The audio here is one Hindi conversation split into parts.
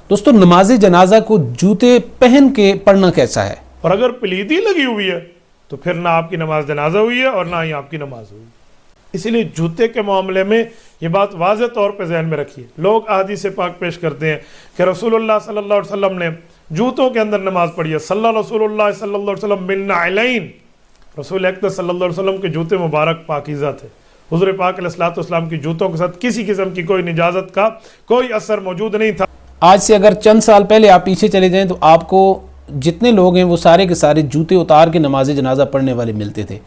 दोस्तों नमाज जनाजा को जूते पहन के पढ़ना कैसा है? और अगर पलीदी लगी हुई है तो फिर ना आपकी नमाज जनाजा हुई है और ना ही आपकी नमाज हुई। इसीलिए जूते के मामले में ये बात वाज़ेह तौर पे जहन में रखिए। लोग हदीस पाक पेश करते हैं कि रसूलुल्लाह सल्लल्लाहु अलैहि वसल्लम ने जूतों के अंदर नमाज पढ़ी है। सल्ला रसूलुल्लाह सल्लल्लाहु अलैहि वसल्लम बिन नाइलैन, रसूल अकरम सल्लल्लाहु अलैहि वसल्लम के जूते मुबारक पाकीज़ा थे। हुज़ूर पाक अलैहिस्सलातु वस्सलाम की जूतों के साथ किसी किस्म की कोई निजाजत का कोई असर मौजूद नहीं था। आज से अगर चंद साल पहले आप पीछे चले जाएं तो आपको जितने लोग हैं वो सारे के सारे जूते उतार के नमाज जनाजा पढ़ने वाले मिलते थे।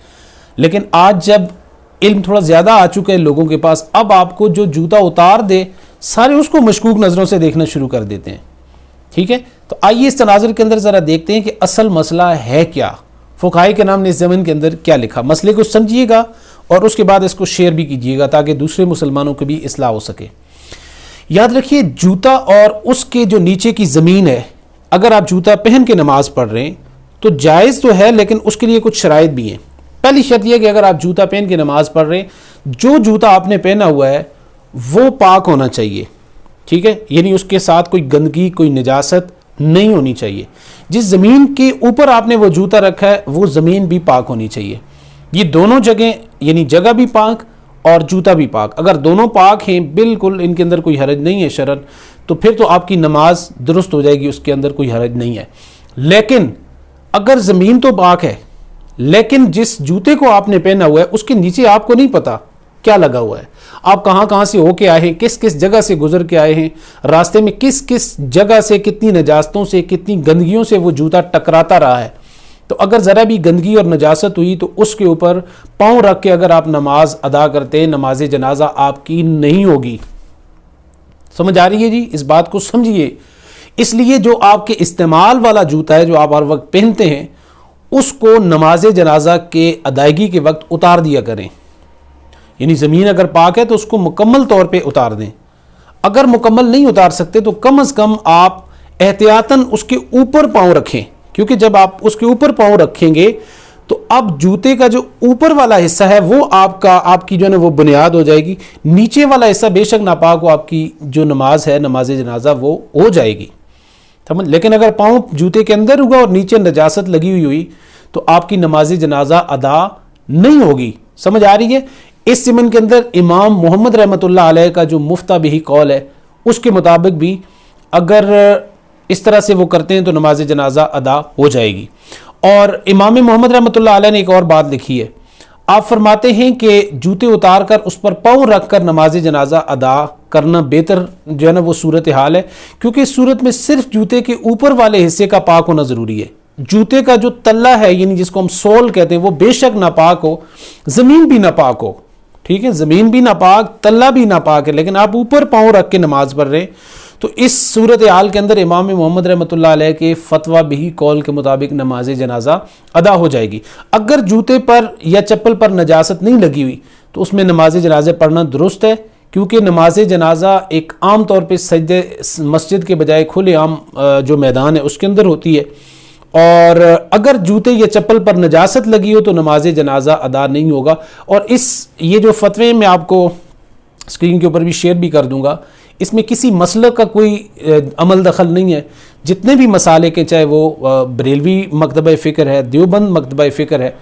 लेकिन आज जब इल्म थोड़ा ज़्यादा आ चुका है लोगों के पास, अब आपको जो जूता उतार दे सारे उसको मशकूक नज़रों से देखना शुरू कर देते हैं। ठीक है, तो आइए इस तनाज़ुर के अंदर ज़रा देखते हैं कि असल मसला है क्या, फ़ुक़हाए के नाम ने इस ज़मीन के अंदर क्या लिखा। मसले को समझिएगा और उसके बाद इसको शेयर भी कीजिएगा ताकि दूसरे मुसलमानों को भी इस्लाह हो सके। याद रखिए, जूता और उसके जो नीचे की ज़मीन है, अगर आप जूता पहन के नमाज पढ़ रहे हैं तो जायज़ तो है, लेकिन उसके लिए कुछ शराइत भी हैं। पहली शर्त यह कि अगर आप जूता पहन के नमाज पढ़ रहे हैं, जो जूता आपने पहना हुआ है वो पाक होना चाहिए। ठीक है, यानी उसके साथ कोई गंदगी कोई निजासत नहीं होनी चाहिए। जिस ज़मीन के ऊपर आपने वो जूता रखा है वो ज़मीन भी पाक होनी चाहिए। ये दोनों जगह, यानी जगह भी पाक और जूता भी पाक, अगर दोनों पाक हैं बिल्कुल, इनके अंदर कोई हरज नहीं है शरन, तो फिर तो आपकी नमाज दुरुस्त हो जाएगी, उसके अंदर कोई हरज नहीं है। लेकिन अगर ज़मीन तो पाक है लेकिन जिस जूते को आपने पहना हुआ है उसके नीचे आपको नहीं पता क्या लगा हुआ है, आप कहाँ कहाँ से होके आए हैं, किस किस जगह से गुजर के आए हैं, रास्ते में किस किस जगह से कितनी नजास्तों से कितनी गंदगियों से वो जूता टकराता रहा है, तो अगर ज़रा भी गंदगी और नजासत हुई तो उसके ऊपर पाँव रख के अगर आप नमाज अदा करते हैं, नमाज जनाजा आपकी नहीं होगी। समझ आ रही है जी? इस बात को समझिए। इसलिए जो आपके इस्तेमाल वाला जूता है जो आप हर वक्त पहनते हैं उसको नमाज जनाजा के अदायगी के वक्त उतार दिया करें। यानी ज़मीन अगर पाक है तो उसको मुकम्मल तौर पे उतार दें। अगर मुकम्मल नहीं उतार सकते तो कम से कम आप एहतियातन उसके ऊपर पाँव रखें, क्योंकि जब आप उसके ऊपर पाँव रखेंगे तो अब जूते का जो ऊपर वाला हिस्सा है वो आपकी जो है ना वो बुनियाद हो जाएगी। नीचे वाला हिस्सा बेशक नापाक हो, आपकी जो नमाज है नमाज जनाजा वो हो जाएगी। समझ? लेकिन अगर पाँव जूते के अंदर होगा और नीचे नजासत लगी हुई तो आपकी नमाज जनाजा अदा नहीं होगी। समझ आ रही है? इस ज़मीन के अंदर इमाम मोहम्मद रहमतुल्लाह अलैह का जो मुफ्ता बिही कौल है उसके मुताबिक भी अगर इस तरह से वो करते हैं तो नमाज जनाजा अदा हो जाएगी। और इमाम मोहम्मद रहमतुल्लाह अलैह ने एक और बात लिखी है, आप फरमाते हैं कि जूते उतार कर उस पर पाँव रख कर नमाज जनाजा अदा करना बेहतर जो है ना वो सूरत हाल है, क्योंकि इस सूरत में सिर्फ जूते के ऊपर वाले हिस्से का पाक होना ज़रूरी है। जूते का जो तल्ला है यानी जिसको हम सोल कहते हैं वो बेशक नापाक हो, ज़मीन भी नापाक हो। ठीक है, ज़मीन भी नापाक, तल्ला भी नापाक है, लेकिन आप ऊपर पाँव रख के नमाज पढ़ रहे हैं तो इस सूरत हाल के अंदर इमाम मोहम्मद रहमतुल्लाह अलैह के फतवा भी कौल के मुताबिक नमाज जनाजा अदा हो जाएगी। अगर जूते पर या चप्पल पर नजासत नहीं लगी हुई तो उसमें नमाज जनाजा पढ़ना दुरुस्त है, क्योंकि नमाज जनाजा एक आम तौर पे सजदे मस्जिद के बजाय खुले आम जो मैदान है उसके अंदर होती है। और अगर जूते या चप्पल पर नजासत लगी हो तो नमाज जनाजा अदा नहीं होगा। और ये जो फतवे मैं आपको स्क्रीन के ऊपर भी शेयर भी कर दूंगा, इसमें किसी मसले का कोई अमल दखल नहीं है। जितने भी मसाले के, चाहे वो बरेलवी मकतबा फ़िक्र है, देवबंद मकतबा फ़िक्र है,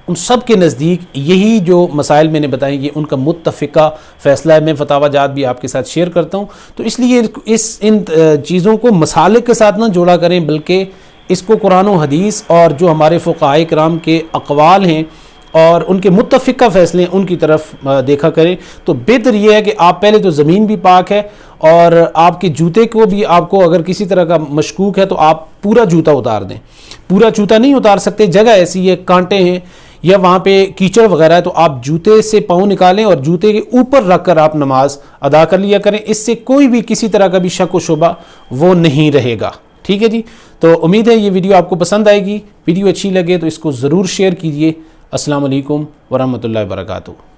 उन सब के नज़दीक यही जो मसाइल मैंने बताए ये उनका मुत्तफ़िका फ़ैसला है। मैं फतावाजात भी आपके साथ शेयर करता हूँ, तो इसलिए इन चीज़ों को मसाले के साथ ना जोड़ा करें, बल्कि इसको कुरान और हदीस और जो हमारे फ़ुक़हाए किराम के अक़वाल हैं और उनके मुत्तफ़िका फ़ैसले उनकी तरफ देखा करें। तो बेहतर यह है कि आप पहले तो ज़मीन भी पाक है और आपके जूते को भी, आपको अगर किसी तरह का मशकूक है तो आप पूरा जूता उतार दें। पूरा जूता नहीं उतार सकते, जगह ऐसी है, कांटे हैं या वहाँ पे कीचड़ वगैरह है, तो आप जूते से पाँव निकालें और जूते के ऊपर रख कर आप नमाज अदा कर लिया करें। इससे कोई भी किसी तरह का भी शक व शुबा वो नहीं रहेगा। ठीक है जी, तो उम्मीद है ये वीडियो आपको पसंद आएगी। वीडियो अच्छी लगे तो इसको ज़रूर शेयर कीजिए। अस्सलाम वालेकुम वरहमतुल्लाहि वबरकातुहू।